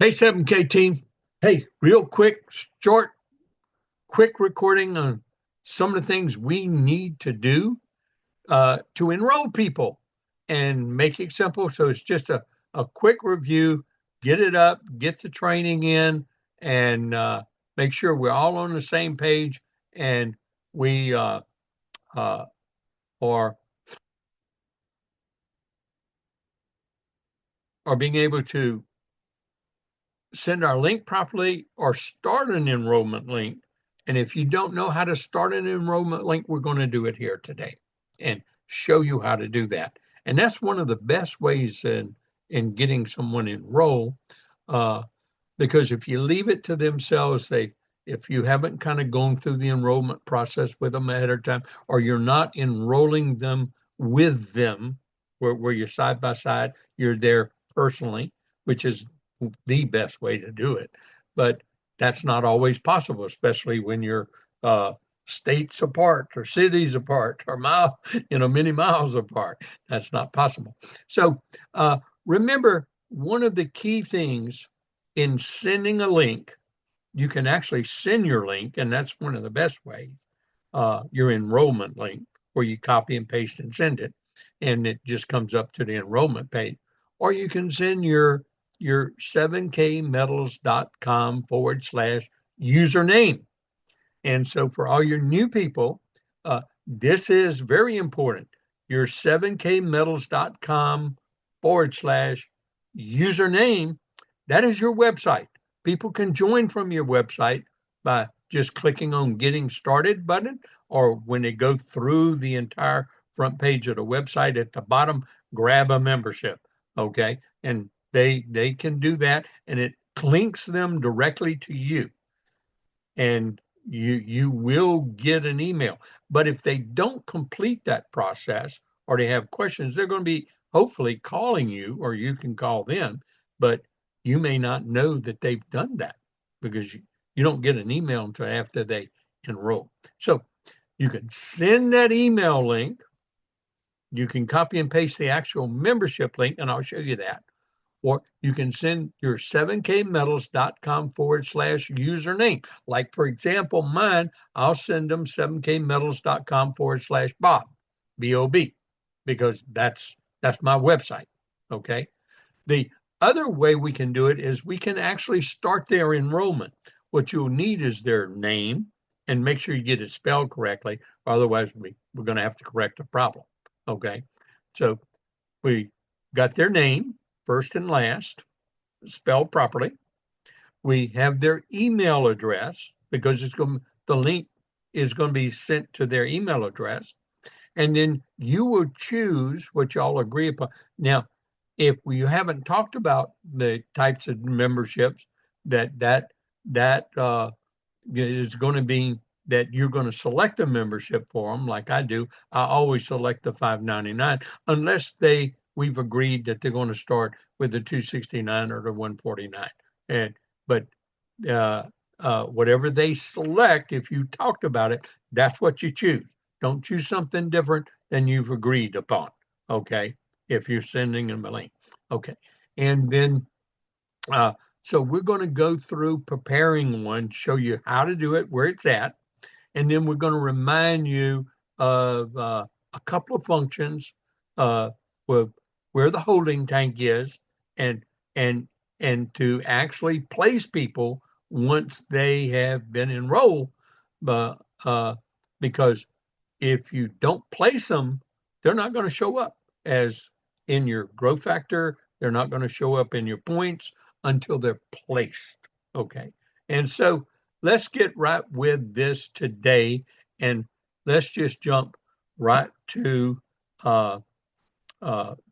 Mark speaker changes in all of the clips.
Speaker 1: Hey, 7K team. Hey, real quick, short, quick recording on some of the things we need to do to enroll people and make it simple. So it's just a quick review, get it up, get the training in, and make sure we're all on the same page and we uh, are, are being able to send our link properly or start an enrollment link. And if you don't know how to start an enrollment link, we're going to do it here today and show you how to do that. And that's one of the best ways in getting someone enrolled. Uh, because if you leave it to themselves, if you haven't kind of gone through the enrollment process with them ahead of time, or you're not enrolling them with them, where you're side by side, you're there personally, which is the best way to do it. But that's not always possible, especially when you're states apart or cities apart or many miles apart. That's not possible. So remember, one of the key things in sending a link, you can actually send your link, and that's one of the best ways, your enrollment link, where you copy and paste and send it, and it just comes up to the enrollment page. Or you can send your 7kmetals.com/username. And so for all your new people, this is very important. Your 7kmetals.com/username, that is your website. People can join from your website by just clicking on Getting Started button, or when they go through the entire front page of the website at the bottom, grab a membership. Okay. And they can do that, and it links them directly to you. And you will get an email. But if they don't complete that process or they have questions, they're going to be hopefully calling you, or you can call them, but you may not know that they've done that because you don't get an email until after they enroll. So you can send that email link. You can copy and paste the actual membership link, and I'll show you that. Or you can send your 7kmetals.com/username. Like, for example, mine, I'll send them 7kmetals.com/Bob, B-O-B, because that's my website. Okay. The other way we can do it is we can actually start their enrollment. What you'll need is their name, and make sure you get it spelled correctly. Otherwise, we're going to have to correct the problem. Okay. So we got their name, first and last, spelled properly. We have their email address, because the link is going to be sent to their email address. And then you will choose what y'all agree upon. Now, if we haven't talked about the types of memberships, that is going to be that you're going to select a membership for them, like I do. I always select the $5.99 unless we've agreed that they're going to start with the $269 or the $149. But whatever they select, if you talked about it, that's what you choose. Don't choose something different than you've agreed upon. Okay, if you're sending them a link. Okay, and then so we're going to go through preparing one, show you how to do it, where it's at, and then we're going to remind you of a couple of functions, where the holding tank is, and and and to actually place people once they have been enrolled, because if you don't place them, they're not going to show up as in your growth factor. They're not going to show up in your points until they're placed. Okay. And so let's get right with this today, and let's just jump right to the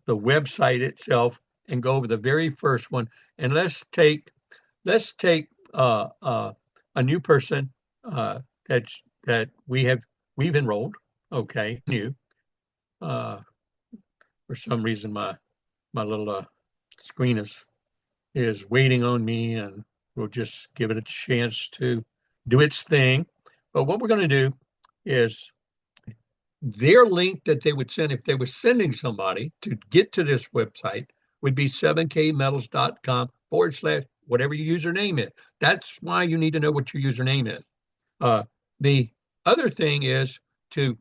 Speaker 1: website itself and go over the very first one. And let's take a new person that we've enrolled. Okay, new. For some reason, my little screen is waiting on me, and we'll just give it a chance to do its thing. But what we're going to do is their link that they would send if they were sending somebody to get to this website would be 7kmetals.com whatever your username is. That's why you need to know what your username is. The other thing is to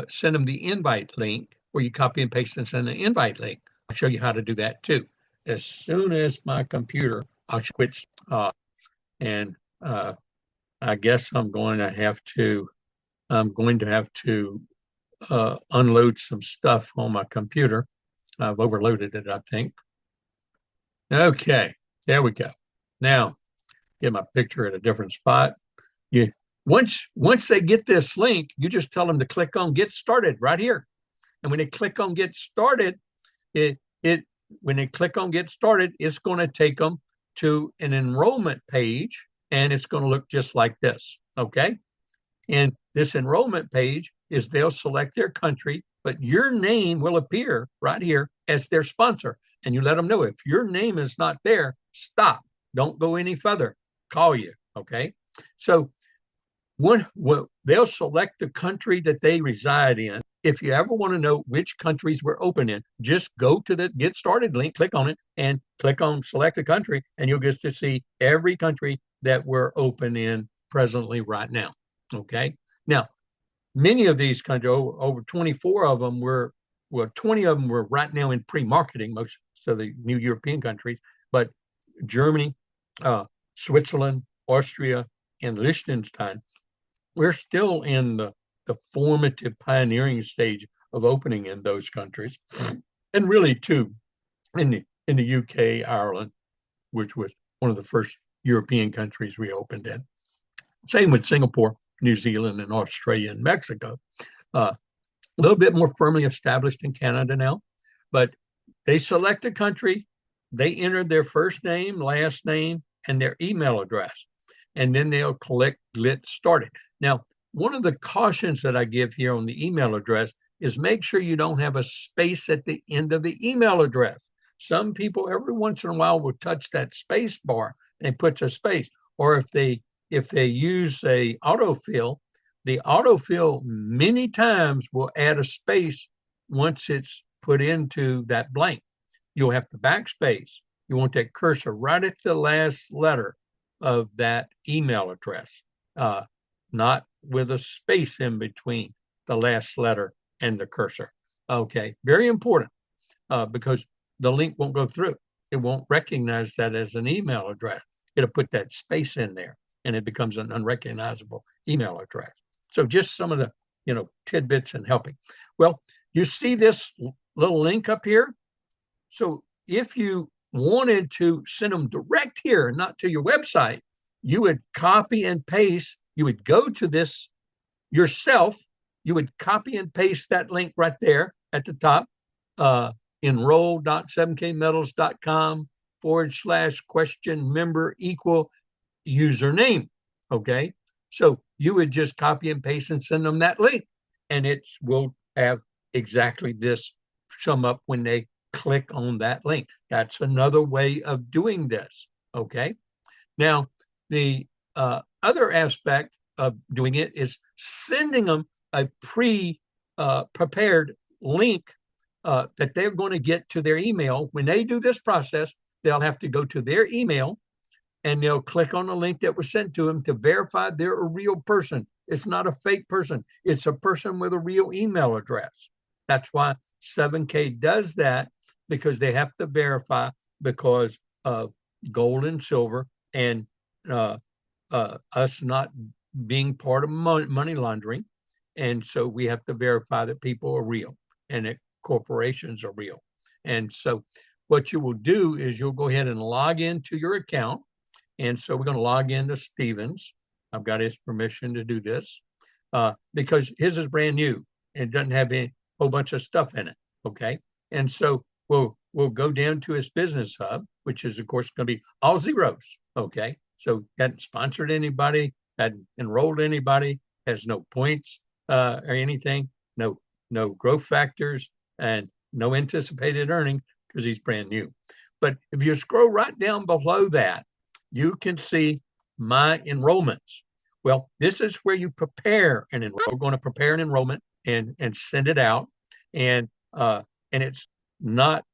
Speaker 1: send them the invite link, where you copy and paste and send the invite link. I'll show you how to do that too. As soon as my computer, I'll quit, and I guess I'm going to have to unload some stuff on my computer. I've overloaded it, I think. Okay, there we go. Now, get my picture at a different spot. You once they get this link, you just tell them to click on Get Started right here. And when they click on Get Started, when they click on Get Started, it's going to take them to an enrollment page, and it's going to look just like this. Okay. And this enrollment page is they'll select their country, but your name will appear right here as their sponsor. And you let them know if your name is not there, stop. Don't go any further. Call you. Okay. So they'll select the country that they reside in. If you ever want to know which countries we're open in, just go to the Get Started link, click on it, and click on Select a Country, and you'll get to see every country that we're open in presently right now. Okay. Now, many of these countries, over 24 of them were, 20 of them were right now in pre-marketing, most of the new European countries, but Germany, Switzerland, Austria, and Liechtenstein, we're still in the formative pioneering stage of opening in those countries. And really too, in the UK, Ireland, which was one of the first European countries we opened in. Same with Singapore, New Zealand, and Australia and Mexico. A little bit more firmly established in Canada now, but they select a country, they enter their first name, last name, and their email address, and then they'll click Get Started. Now, one of the cautions that I give here on the email address is make sure you don't have a space at the end of the email address. Some people every once in a while will touch that space bar and it puts a space, or if they use a autofill, the autofill many times will add a space once it's put into that blank. You'll have to backspace. You want that cursor right at the last letter of that email address, not with a space in between the last letter and the cursor. Okay, very important, because the link won't go through. It won't recognize that as an email address. It'll put that space in there, and it becomes an unrecognizable email address. So just some of the tidbits and helping. Well, you see this little link up here. So if you wanted to send them direct here, not to your website, you would copy and paste. You would go to this yourself. You would copy and paste that link right there at the top, enroll.7kmetals.com/question member equal username. Okay. So you would just copy and paste and send them that link, and it will have exactly this come up when they click on that link. That's another way of doing this. Okay. Now, the other aspect of doing it is sending them a prepared link that they're going to get to their email. When they do this process, they'll have to go to their email and they'll click on the link that was sent to them to verify they're a real person. It's not a fake person. It's a person with a real email address. That's why 7K does that, because they have to verify because of gold and silver and us not being part of money laundering. And so we have to verify that people are real and that corporations are real. And so what you will do is you'll go ahead and log into your account. And so we're going to log into Stevens. I've got his permission to do this because his is brand new and doesn't have a whole bunch of stuff in it. Okay. And so we'll go down to his business hub, which is, of course, going to be all zeros. Okay. So hadn't sponsored anybody, hadn't enrolled anybody, has no points or anything, no growth factors, and no anticipated earning because he's brand new. But if you scroll right down below that, you can see my enrollments. Well, this is where you prepare an enrollment. We're going to prepare an enrollment and send it out. And it's not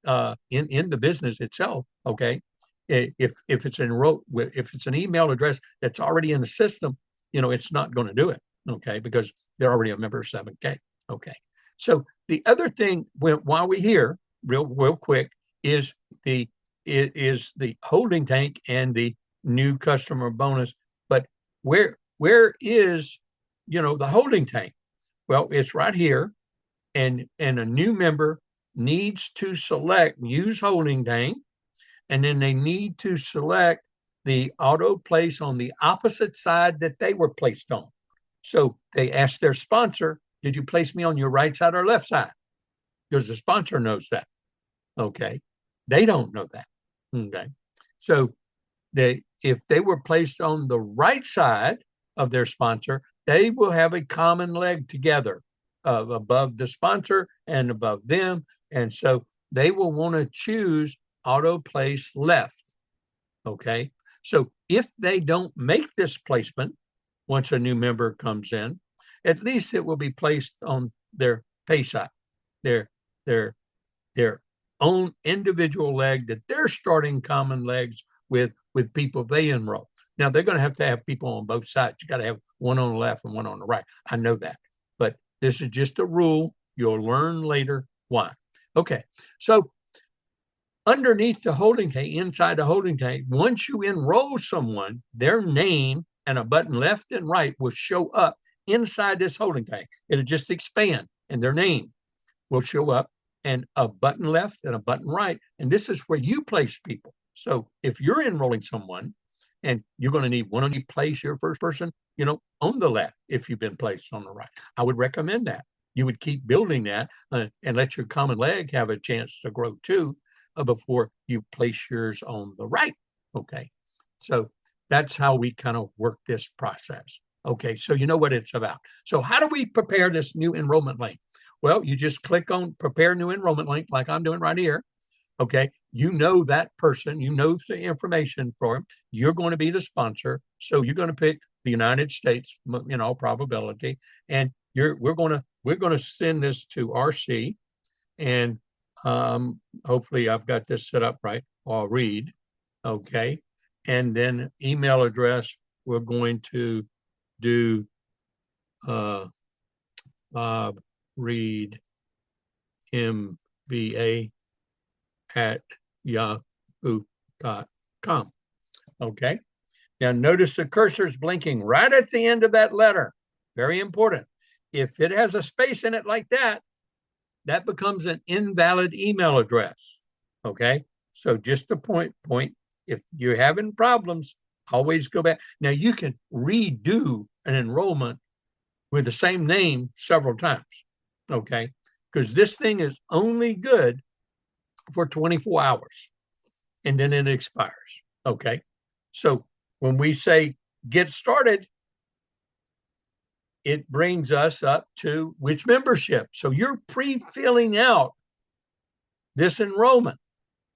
Speaker 1: in the business itself. Okay. If it's if it's an email address that's already in the system, it's not going to do it. Okay, because they're already a member of 7K. Okay, so the other thing while we're here, real quick, is the holding tank and the new customer bonus. But where is the holding tank? Well, it's right here, and a new member needs to select use holding tank, and then they need to select the auto place on the opposite side that they were placed on. So they ask their sponsor, did you place me on your right side or left side? Because the sponsor knows that. Okay. They don't know that. Okay. So if they were placed on the right side of their sponsor, they will have a common leg together above the sponsor and above them. And so they will want to choose auto place left. Okay. So if they don't make this placement, once a new member comes in, at least it will be placed on their pay side, their own individual leg that they're starting common legs with people they enroll. Now they're going to have people on both sides. You got to have one on the left and one on the right. I know that, but this is just a rule. You'll learn later why. Okay, so underneath the holding tank, inside the holding tank, once you enroll someone, their name and a button left and right will show up inside this holding tank. It'll just expand, and their name will show up, and a button left and a button right. And this is where you place people. So if you're enrolling someone, and you're going to need one on you place your first person, on the left if you've been placed on the right. I would recommend that. You would keep building that and let your common leg have a chance to grow too before you place yours on the right. Okay. So that's how we kind of work this process. Okay. So you know what it's about. So how do we prepare this new enrollment link? Well, you just click on prepare new enrollment link like I'm doing right here. Okay. You know that person, you know the information for him. You're going to be the sponsor. So you're going to pick the United States, probability. And we're going to send this to RC, and hopefully I've got this set up right. I'll read. Okay. And then email address, we're going to do Bob Reid MBA at yahoo.com. Okay. Now notice the cursor is blinking right at the end of that letter. Very important. If it has a space in it like that, that becomes an invalid email address. Okay. So just a point, if you're having problems, always go back. Now you can redo an enrollment with the same name several times. Okay. Because this thing is only good for 24 hours and then it expires. Okay. So when we say get started, it brings us up to which membership. So you're pre-filling out this enrollment.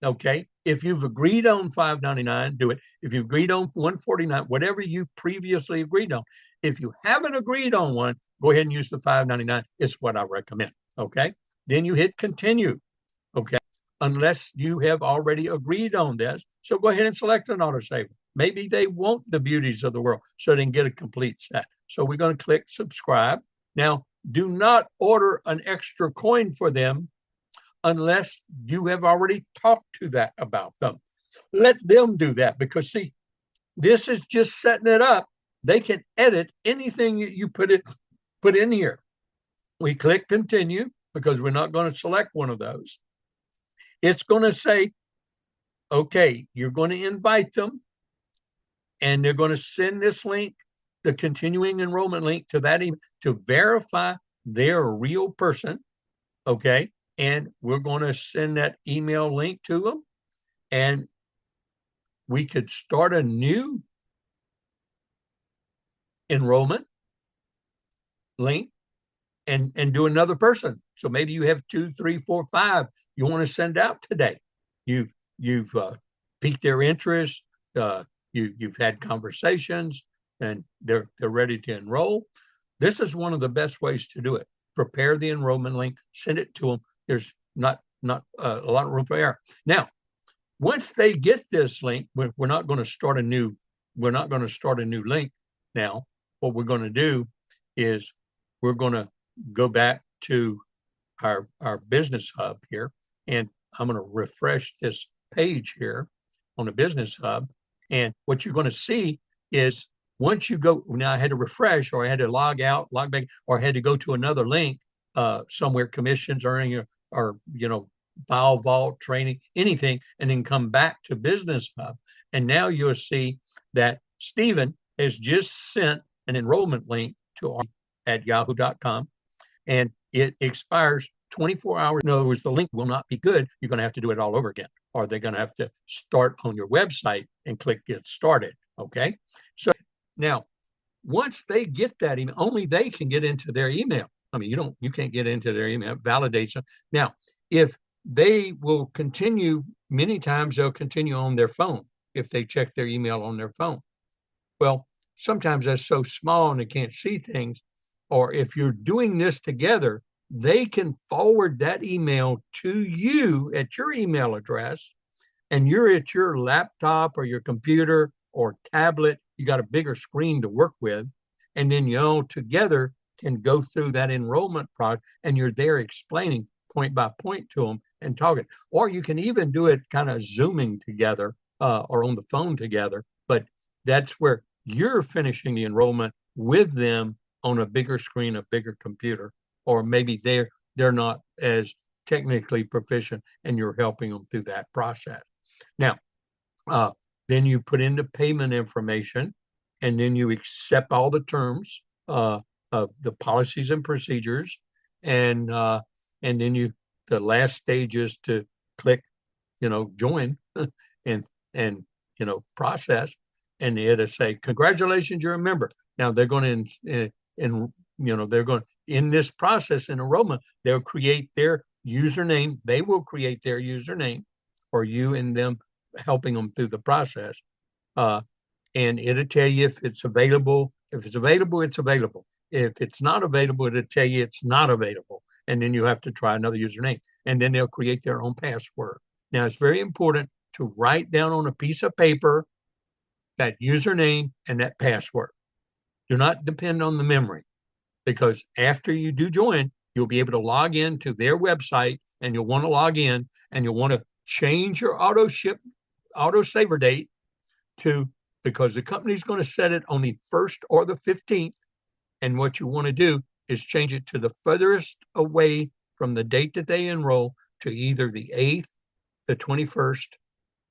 Speaker 1: Okay. If you've agreed on $5.99, do it. If you've agreed on $149, whatever you previously agreed on. If you haven't agreed on one, go ahead and use the $5.99. It's what I recommend. Okay. Then you hit continue. Okay. Unless you have already agreed on this. So go ahead and select an autosaver. Maybe they want the beauties of the world so they can get a complete set. So we're going to click subscribe. Now, do not order an extra coin for them unless you have already talked to that about them. Let them do that because, see, this is just setting it up. They can edit anything you put in here. We click continue because we're not going to select one of those. It's going to say, okay, you're going to invite them, and they're going to send this link, the continuing enrollment link, to that email to verify they're a real person. Okay. And we're going to send that email link to them, and we could start a new enrollment link and do another person. So maybe you have 2, 3, 4, 5 you want to send out today. You've piqued their interest. You've had conversations, and they're ready to enroll. This is one of the best ways to do it. Prepare the enrollment link, send it to them. There's not a lot of room for error. Now, once they get this link, we're not going to start a new link now. What we're going to do is we're going to go back to our business hub here, and I'm going to refresh this page here on the business hub. And what you're going to see is once you go, now I had to refresh, or I had to log out, log back, or I had to go to another link somewhere, commissions, earning, or file vault, training, anything, and then come back to business hub. And now you'll see that Stephen has just sent an enrollment link to our at yahoo.com, and it expires 24 hours. In other words, the link will not be good. You're going to have to do it all over again, or they're going to have to start on your website and click get started. Okay. So now, once they get that email, only they can get into their email. I mean, you can't get into their email, validates them. Now, if they will continue, many times they'll continue on their phone if they check their email on their phone. Well, sometimes that's so small and they can't see things. Or if you're doing this together, they can forward that email to you at your email address, and you're at your laptop or your computer or tablet. You got a bigger screen to work with, and then you all together can go through that enrollment process, and you're there explaining point by point to them and talking. Or you can even do it kind of Zooming together or on the phone together, but that's where you're finishing the enrollment with them on a bigger screen, a bigger computer, or maybe they're not as technically proficient and you're helping them through that process. Now, then you put in the payment information, and then you accept all the terms of the policies and procedures, and then the last stage is to click, join and process, and it'll say, congratulations, you're a member. Now they're going to they're going in this process in enrollment, they'll create their username. They will create their username, or you and them helping them through the process. And it'll tell you if it's available. If it's available, it's available. If it's not available, it'll tell you it's not available. And then you have to try another username. And then they'll create their own password. Now, it's very important to write down on a piece of paper that username and that password. Do not depend on the memory, because after you do join, you'll be able to log in to their website, and you'll want to log in, and you'll want to change your auto saver date to, because the company's going to set it on the 1st or the 15th. And what you want to do is change it to the furthest away from the date that they enroll to either the 8th, the 21st,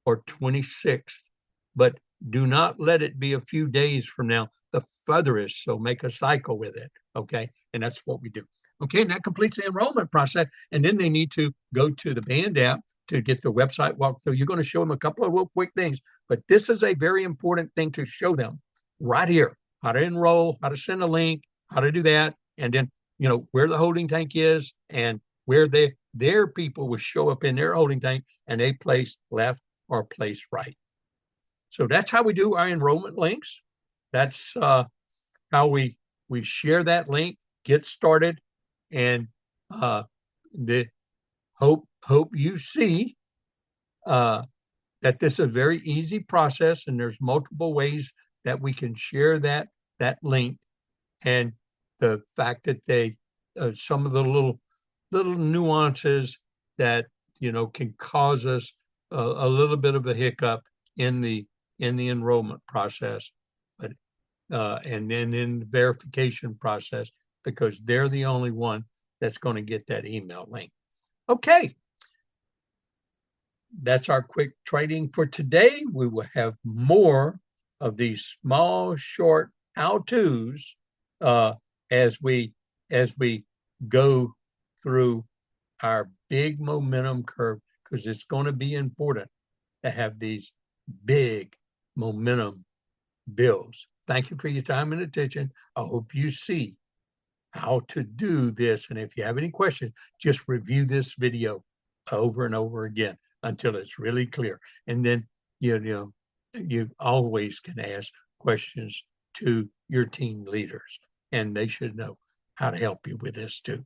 Speaker 1: or 26th. But do not let it be a few days from now, the furthest. So make a cycle with it. Okay. And that's what we do. Okay. And that completes the enrollment process. And then they need to go to the Band app to get the website walkthrough. You're going to show them a couple of real quick things, but this is a very important thing to show them right here: how to enroll, how to send a link, how to do that. And then, where the holding tank is, and where their people will show up in their holding tank, and they place left or place right. So that's how we do our enrollment links. That's how we share that link, get started, and the hope you see that this is a very easy process, and there's multiple ways that we can share that link. And the fact that they some of the little nuances that can cause us a little bit of a hiccup in the enrollment process, but and then in the verification process, because they're the only one that's going to get that email link. Okay, that's our quick training for today. We will have more of these small, short how-tos as we go through our big momentum curve, because it's going to be important to have these big momentum builds. Thank you for your time and attention. I hope you see how to do this. And if you have any questions, just review this video over and over again until it's really clear. And then, you always can ask questions to your team leaders, and they should know how to help you with this too.